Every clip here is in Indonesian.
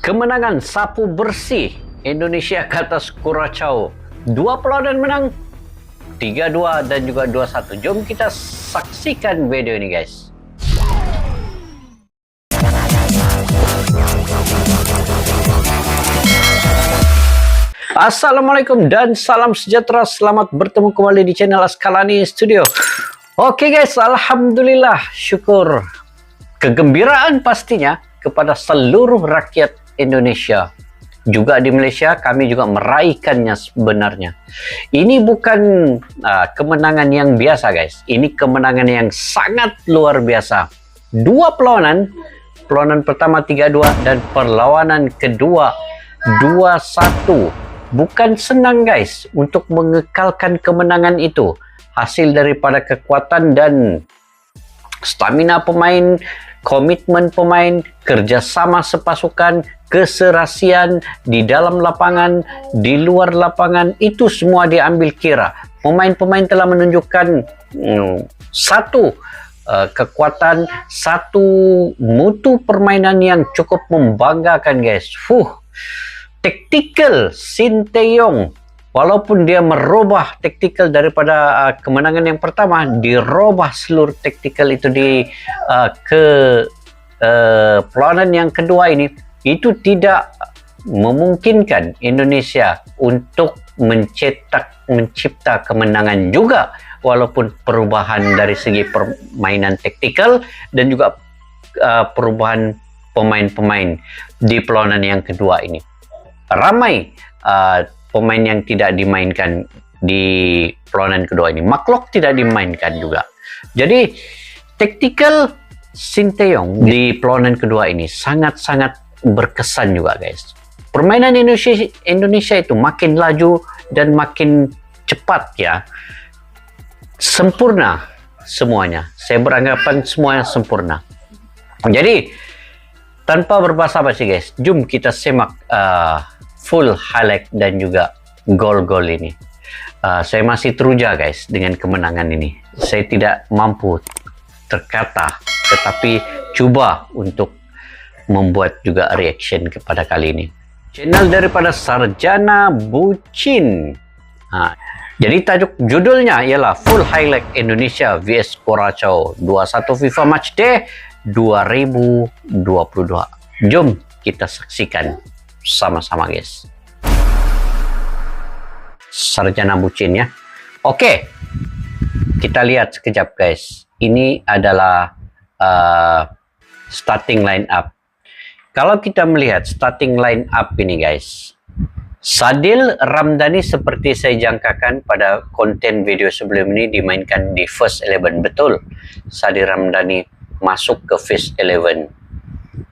Kemenangan sapu bersih Indonesia ke atas Curaçao. 2 perlawanan menang, 3-2 dan juga 2-1. Jom kita saksikan video ini, guys. Assalamualaikum dan salam sejahtera. Selamat bertemu kembali di channel Askalani Studio. Oke guys, alhamdulillah, syukur, kegembiraan pastinya kepada seluruh rakyat Indonesia. Juga di Malaysia kami juga meraihkannya sebenarnya. Ini bukan kemenangan yang biasa, guys. Ini kemenangan yang sangat luar biasa. 2 perlawanan. Perlawanan pertama 3-2 dan perlawanan kedua 2-1. Bukan senang, guys, untuk mengekalkan kemenangan itu. Hasil daripada kekuatan dan stamina pemain, komitmen pemain, kerjasama sepasukan, keserasian di dalam lapangan, di luar lapangan, itu semua diambil kira. Pemain-pemain telah menunjukkan satu kekuatan, satu mutu permainan yang cukup membanggakan, guys. Taktikal Sinteyong, walaupun dia merubah taktikal daripada kemenangan yang pertama, dirubah seluruh taktikal itu di perlawanan yang kedua ini, itu tidak memungkinkan Indonesia untuk mencipta kemenangan juga, walaupun perubahan dari segi permainan taktikal dan juga perubahan pemain-pemain di perlawanan yang kedua ini. Ramai pemain yang tidak dimainkan di perlawanan kedua ini. McLock tidak dimainkan juga. Jadi taktikal Sinteyong di perlawanan kedua ini sangat-sangat berkesan juga, guys. Permainan Indonesia itu makin laju dan makin cepat, ya. Sempurna semuanya. Saya beranggapan semuanya sempurna. Jadi tanpa berbasa-basi, guys, jom kita semak full highlight dan juga gol-gol ini. Saya masih teruja, guys, dengan kemenangan ini. Saya tidak mampu terkata, tetapi coba untuk membuat juga reaction kepada kali ini. Channel daripada Sarjana Bucin. Jadi tajuk judulnya ialah Full Highlight Indonesia vs Curaçao 21 FIFA Matchday 2022. Jom kita saksikan sama-sama, guys. Sarjana Bucin, ya. Oke, kita lihat sekejap, guys. Ini adalah starting line up. Kalau kita melihat starting line up ini, guys, Sadil Ramdhani seperti saya jangkakan pada konten video sebelum ini dimainkan di First 11. Betul, Sadil Ramdhani masuk ke First 11.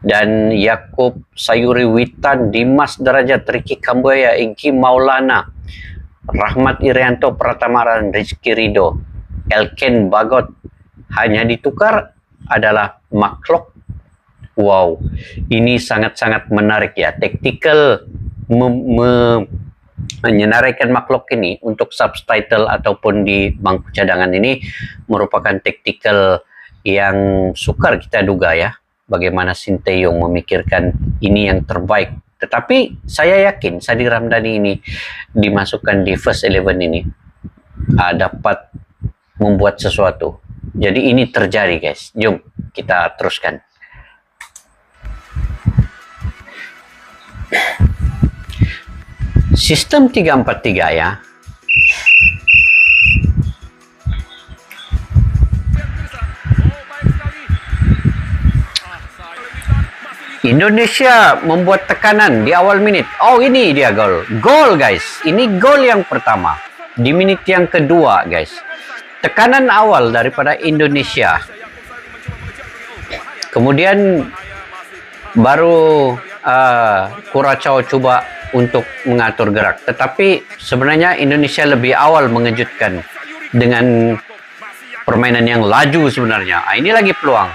Dan Yaakob Sayuri Witan, Dimas Derajat, Ricky Kambuaya, Egy Maulana, Rahmat Irianto, Pratamaran, Rizky Ridho, Elken Bagot. Hanya ditukar adalah McLock. Wow, ini sangat-sangat menarik, ya. Taktikal menyenaraikan McLock ini untuk subtitle ataupun di bangku cadangan ini merupakan taktikal yang sukar kita duga, ya. Bagaimana Sinteyong memikirkan ini yang terbaik. Tetapi saya yakin Sadil Ramdhani ini dimasukkan di First 11 ini dapat membuat sesuatu. Jadi ini terjadi, guys. Jom kita teruskan. Sistem 3-4-3, ya. Indonesia membuat tekanan di awal menit. Oh, ini dia gol. Gol, guys. Ini gol yang pertama. Di menit yang kedua, guys. Tekanan awal daripada Indonesia. Kemudian baru Curaçao coba untuk mengatur gerak. Tetapi sebenarnya Indonesia lebih awal mengejutkan dengan permainan yang laju sebenarnya. Ini lagi peluang.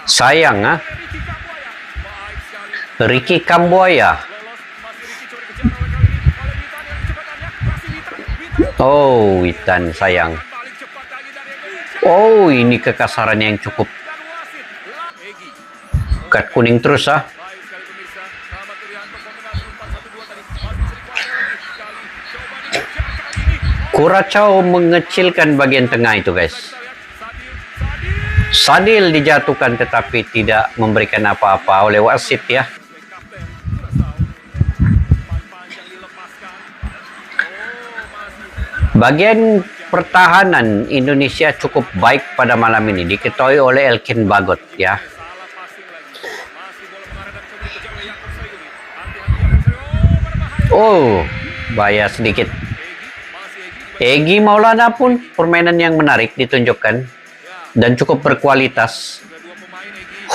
Sayang, Ricky Kambuaya. Oh, Witan, sayang. Oh, ini kekasaran yang cukup Kad kuning terus ah. Curacao mengecilkan bagian tengah itu guys. Sadil dijatuhkan tetapi tidak memberikan apa-apa oleh wasit ya. Bagian pertahanan Indonesia cukup baik pada malam ini, diketahui oleh Elkin Bagot ya. Oh, bahaya sedikit. Egy Maulana pun permainan yang menarik ditunjukkan dan cukup berkualitas.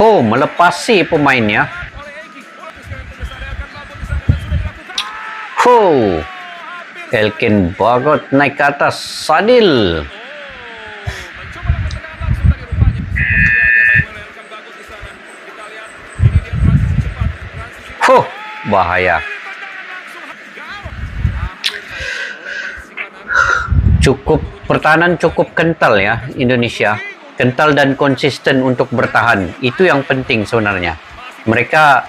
Melepasi pemainnya. Elkin Bagot naik ke atas. Sadil. Bahaya. Pertahanan cukup kental ya Indonesia, kental dan konsisten untuk bertahan. Itu yang penting sebenarnya. Mereka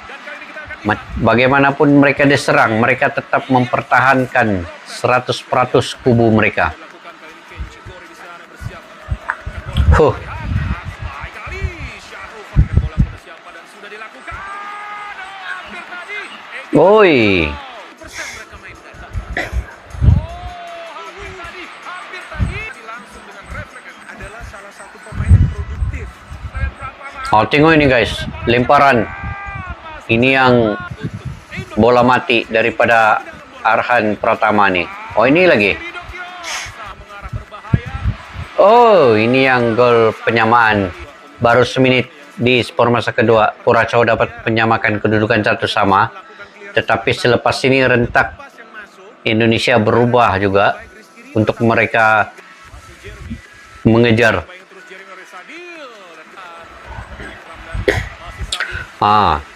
bagaimanapun mereka diserang, mereka tetap mempertahankan 100% kubu mereka. Oi. Tengok ini guys, lemparan. Ini yang bola mati daripada Arhan Pratama nih. Ini lagi. Ini yang gol penyamaan. Baru semenit di separuh masa kedua, Curacao dapat menyamakan kedudukan 1-1. Tetapi selepas ini rentak Indonesia berubah juga untuk mereka mengejar.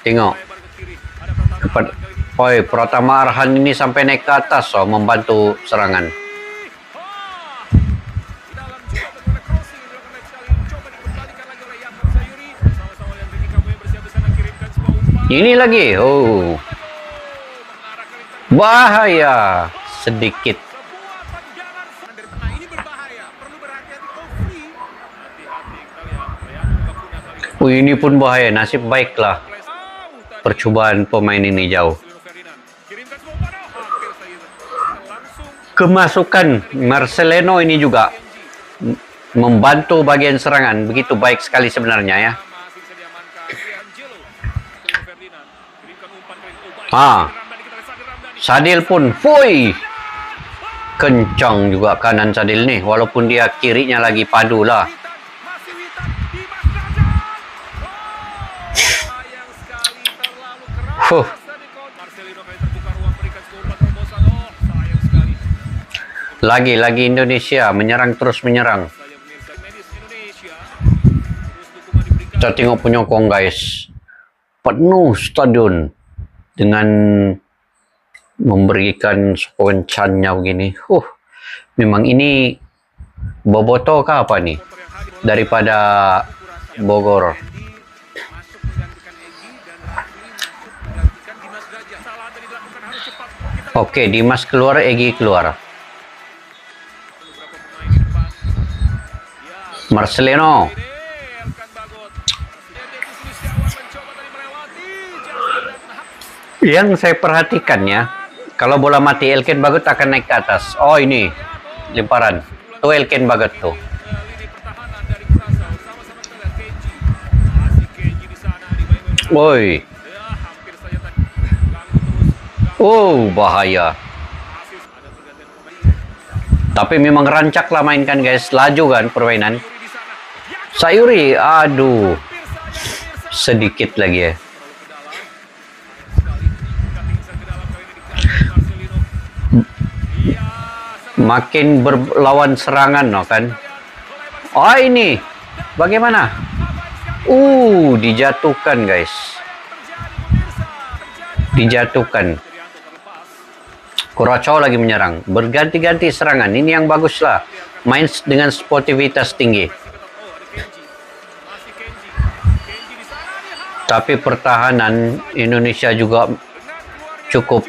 Tengok. Pratama Arhan ini sampai naik ke atas membantu serangan. Ini lagi. Bahaya sedikit. Ini pun bahaya. Nasib baiklah percobaan pemain ini jauh. Kemasukan Marcelino ini juga membantu bagian serangan. Begitu baik sekali sebenarnya ya. Sadil pun kencang juga kanan Sadil nih, walaupun dia kirinya lagi padu lah. Lagi Indonesia menyerang terus menyerang. Kita tengok penyokong guys, penuh stadion dengan memberikan sokoncannya begini. Memang ini Boboto kah apa nih daripada Bogor. Oke, Dimas keluar, Egy keluar. Marcelino. Yang saya perhatikan ya, kalau bola mati Elkin Bagot akan naik ke atas. Ini lemparan. Tuh Elkin Bagot tuh. Bahaya. Tapi memang rancak lah mainkan guys, laju kan permainan. Sayuri, sedikit lagi ya. Makin berlawan serangan kan. Ini bagaimana? Dijatuhkan guys. Dijatuhkan. Curacao lagi menyerang, berganti-ganti serangan. Ini yang bagus lah, main dengan sportivitas tinggi. Tapi pertahanan Indonesia juga cukup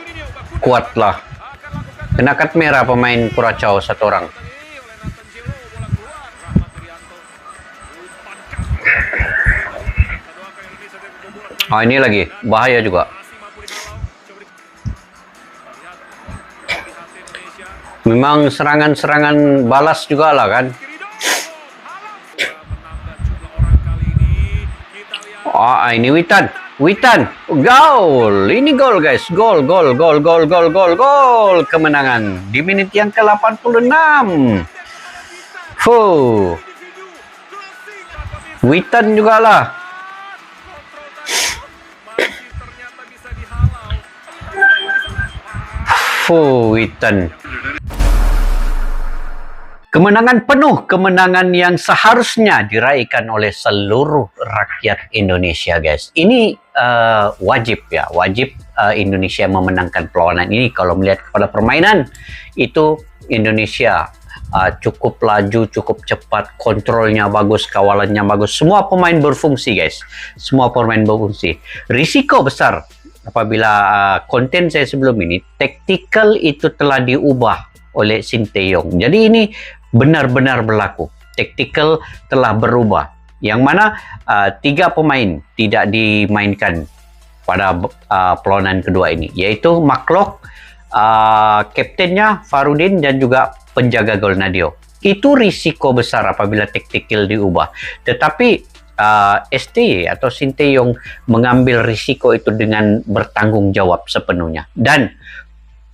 kuat lah. Kena kad merah pemain Curaçao satu orang. Oh, ini lagi bahaya juga. Memang serangan-serangan balas juga lah kan. Oh, ini Witan, gol. Ini gol guys, gol. Kemenangan di menit yang ke-86. Witan juga lah. Witan. Kemenangan penuh, kemenangan yang seharusnya diraihkan oleh seluruh rakyat Indonesia, guys. Ini wajib Indonesia memenangkan perlawanan ini. Kalau melihat kepada permainan, itu Indonesia cukup laju, cukup cepat, kontrolnya bagus, kawalannya bagus. Semua pemain berfungsi, guys. Semua pemain berfungsi. Risiko besar apabila konten saya sebelum ini, tactical itu telah diubah oleh Sinteyong. Jadi ini benar-benar berlaku. Tactical telah berubah. Yang mana 3 pemain tidak dimainkan pada perlawanan kedua ini, yaitu McLock, kaptennya Farudin, dan juga penjaga gol Nadio. Itu risiko besar apabila tactical diubah. Tetapi STY atau Sinteyong mengambil risiko itu dengan bertanggung jawab sepenuhnya. Dan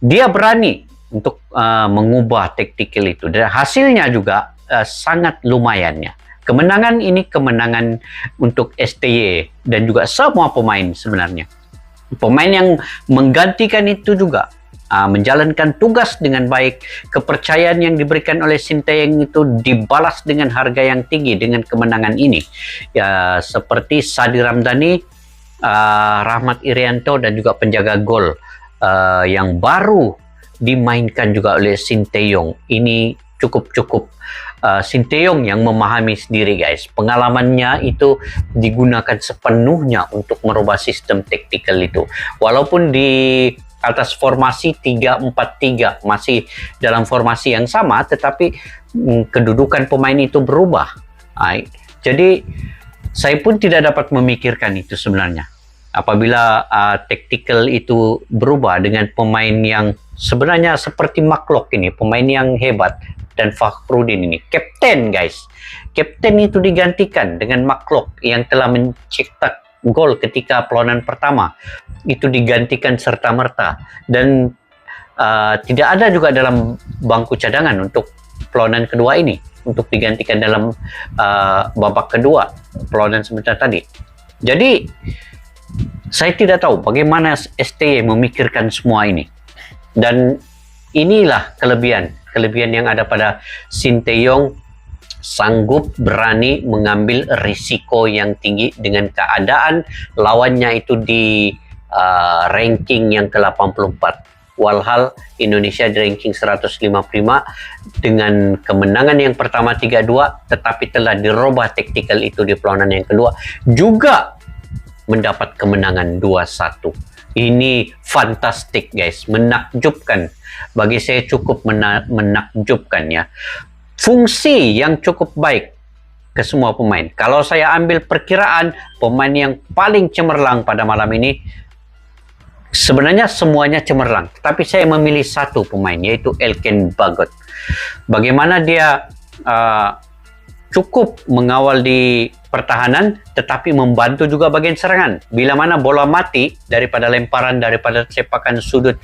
dia berani untuk mengubah tactical itu, dan hasilnya juga sangat lumayannya. Kemenangan ini kemenangan untuk STY dan juga semua pemain sebenarnya. Pemain yang menggantikan itu juga menjalankan tugas dengan baik. Kepercayaan yang diberikan oleh Sinteyong itu dibalas dengan harga yang tinggi dengan kemenangan ini. Ya, seperti Sadi Ramdhani, Rahmat Irianto, dan juga penjaga gol yang baru dimainkan juga oleh Sinteyong. Ini cukup Sinteyong yang memahami sendiri, guys. Pengalamannya itu digunakan sepenuhnya untuk merubah sistem taktikal itu. Walaupun di atas formasi 3-4-3, masih dalam formasi yang sama, tetapi kedudukan pemain itu berubah. Jadi saya pun tidak dapat memikirkan itu sebenarnya. Apabila tactical itu berubah dengan pemain yang sebenarnya seperti McLock ini, pemain yang hebat, dan Fakhrudin ini, kapten, guys. Kapten itu digantikan dengan McLock yang telah mencetak gol ketika perlawanan pertama. Itu digantikan serta-merta. Dan tidak ada juga dalam bangku cadangan untuk perlawanan kedua ini, untuk digantikan dalam babak kedua perlawanan sebentar tadi. Jadi saya tidak tahu bagaimana STY memikirkan semua ini. Dan inilah kelebihan yang ada pada Sinteyong, sanggup berani mengambil risiko yang tinggi dengan keadaan lawannya itu di ranking yang ke-84. Walhal Indonesia di ranking 155 dengan kemenangan yang pertama 3-2, tetapi telah dirubah taktikal itu di perlawanan yang kedua, juga mendapat kemenangan 2-1. Ini fantastik, guys, menakjubkan. Bagi saya cukup menakjubkan ya. Fungsi yang cukup baik ke semua pemain. Kalau saya ambil perkiraan pemain yang paling cemerlang pada malam ini, sebenarnya semuanya cemerlang, tapi saya memilih satu pemain, yaitu Elkan Bagot. Bagaimana dia cukup mengawal di pertahanan, tetapi membantu juga bagian serangan. Bila mana bola mati daripada lemparan, daripada sepakan sudut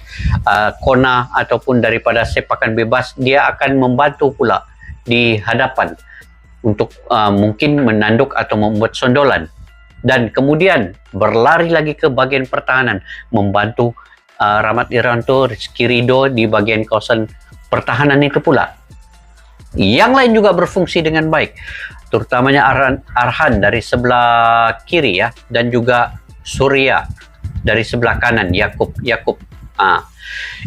kona, ataupun daripada sepakan bebas, dia akan membantu pula di hadapan untuk mungkin menanduk atau membuat sondolan. Dan kemudian berlari lagi ke bagian pertahanan, membantu Rahmat Irianto, Rizky Ridho di bagian kawasan pertahanan itu pula. Yang lain juga berfungsi dengan baik, terutamanya Arhan dari sebelah kiri ya, dan juga Surya dari sebelah kanan, Yakub.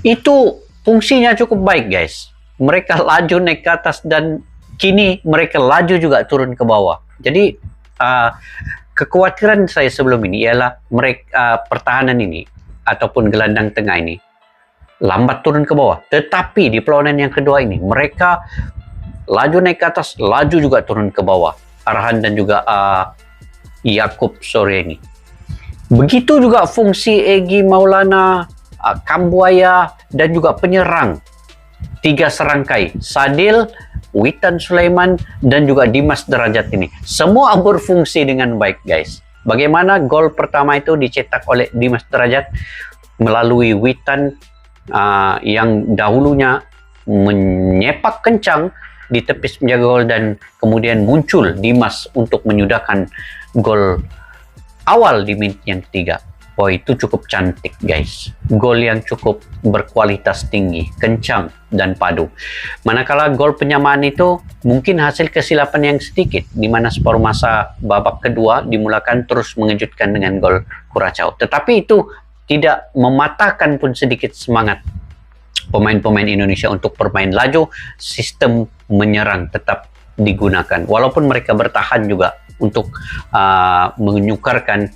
Itu fungsinya cukup baik, guys. Mereka laju naik ke atas dan kini mereka laju juga turun ke bawah. Jadi kekhawatiran saya sebelum ini ialah mereka pertahanan ini ataupun gelandang tengah ini lambat turun ke bawah. Tetapi di perlawanan yang kedua ini mereka laju naik ke atas, laju juga turun ke bawah. Arhan dan juga Yaakob sore ini. Begitu juga fungsi Egy Maulana, Kambuaya dan juga penyerang. 3 serangkai, Sadil, Witan Sulaiman dan juga Dimas Derajat ini. Semua berfungsi dengan baik, guys. Bagaimana gol pertama itu dicetak oleh Dimas Derajat melalui Witan yang dahulunya menyepak kencang di tepis penjaga gol dan kemudian muncul Dimas untuk menyudahkan gol awal di menit yang ketiga. Oh, itu cukup cantik, guys. Gol yang cukup berkualitas tinggi, kencang dan padu. Manakala gol penyamaan itu mungkin hasil kesilapan yang sedikit, di mana separuh masa babak kedua dimulakan terus mengejutkan dengan gol Curaçao. Tetapi itu tidak mematahkan pun sedikit semangat pemain-pemain Indonesia untuk bermain laju. Sistem menyerang tetap digunakan, walaupun mereka bertahan juga untuk menyukarkan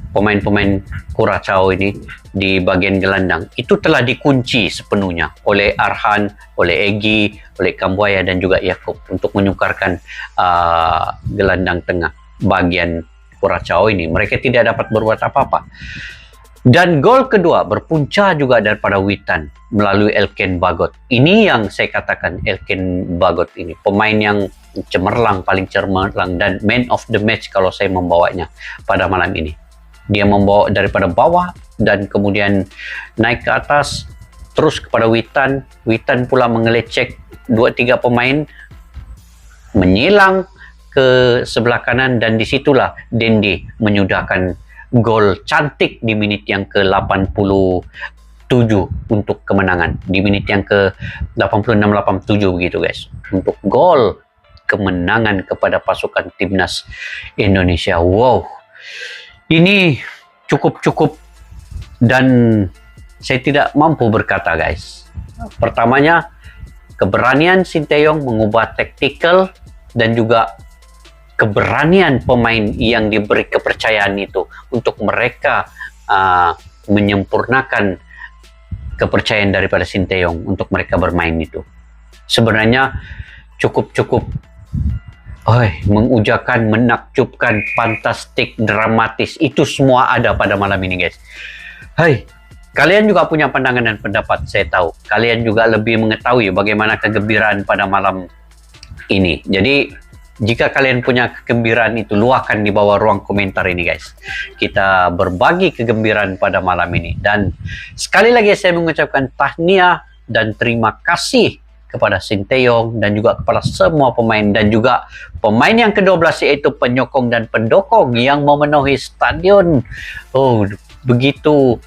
pemain-pemain Curaçao ini di bagian gelandang. Itu telah dikunci sepenuhnya oleh Arhan, oleh Egy, oleh Kambuaya dan juga Yaakob untuk menyukarkan gelandang tengah bagian Curaçao ini. Mereka tidak dapat berbuat apa-apa. Dan gol kedua berpunca juga daripada Witan melalui Elken Bagot. Ini yang saya katakan, Elken Bagot ini pemain yang cemerlang, paling cemerlang dan man of the match kalau saya membawanya pada malam ini. Dia membawa daripada bawah dan kemudian naik ke atas terus kepada Witan. Witan pula mengelecek 2-3 pemain, menyilang ke sebelah kanan dan disitulah Dende menyudahkan gol cantik di menit yang ke-87 untuk kemenangan. Di menit yang ke-86-87 begitu, guys. Untuk gol kemenangan kepada pasukan timnas Indonesia. Wow. Ini cukup dan saya tidak mampu berkata, guys. Pertamanya, keberanian Sinteyong mengubah taktikal dan juga keberanian pemain yang diberi kepercayaan itu untuk mereka menyempurnakan kepercayaan daripada Sinteyong untuk mereka bermain itu. Sebenarnya cukup mengujakan, menakjubkan, fantastik, dramatis. Itu semua ada pada malam ini, guys. Kalian juga punya pandangan dan pendapat, saya tahu. Kalian juga lebih mengetahui bagaimana kegembiraan pada malam ini. Jadi, jika kalian punya kegembiraan itu, luahkan di bawah ruang komentar ini, guys. Kita berbagi kegembiraan pada malam ini. Dan sekali lagi saya mengucapkan tahniah dan terima kasih kepada Sinteyong dan juga kepada semua pemain dan juga pemain yang ke-12 yaitu penyokong dan pendukung yang memenuhi stadion. Oh, begitu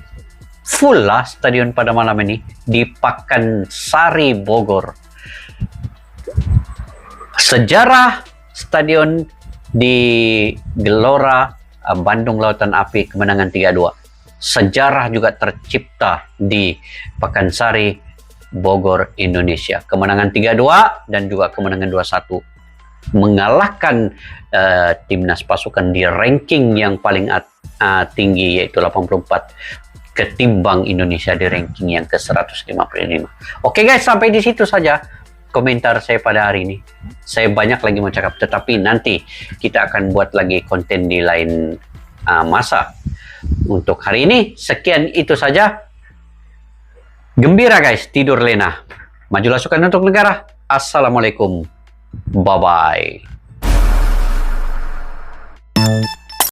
full lah stadion pada malam ini di Pakansari Bogor. Sejarah stadion di Gelora Bandung Lautan Api kemenangan 3-2. Sejarah juga tercipta di Pakansari Bogor, Indonesia. Kemenangan 3-2 dan juga kemenangan 2-1 mengalahkan timnas pasukan di ranking yang paling tinggi yaitu 84 ketimbang Indonesia di ranking yang ke-155. Oke, guys, sampai di situ saja komentar saya pada hari ini. Saya banyak lagi mau cakap, tetapi nanti kita akan buat lagi konten di lain masa. Untuk hari ini sekian itu saja. Gembira, guys, tidur lena. Majulah sukan untuk negara. Assalamualaikum. Bye-bye.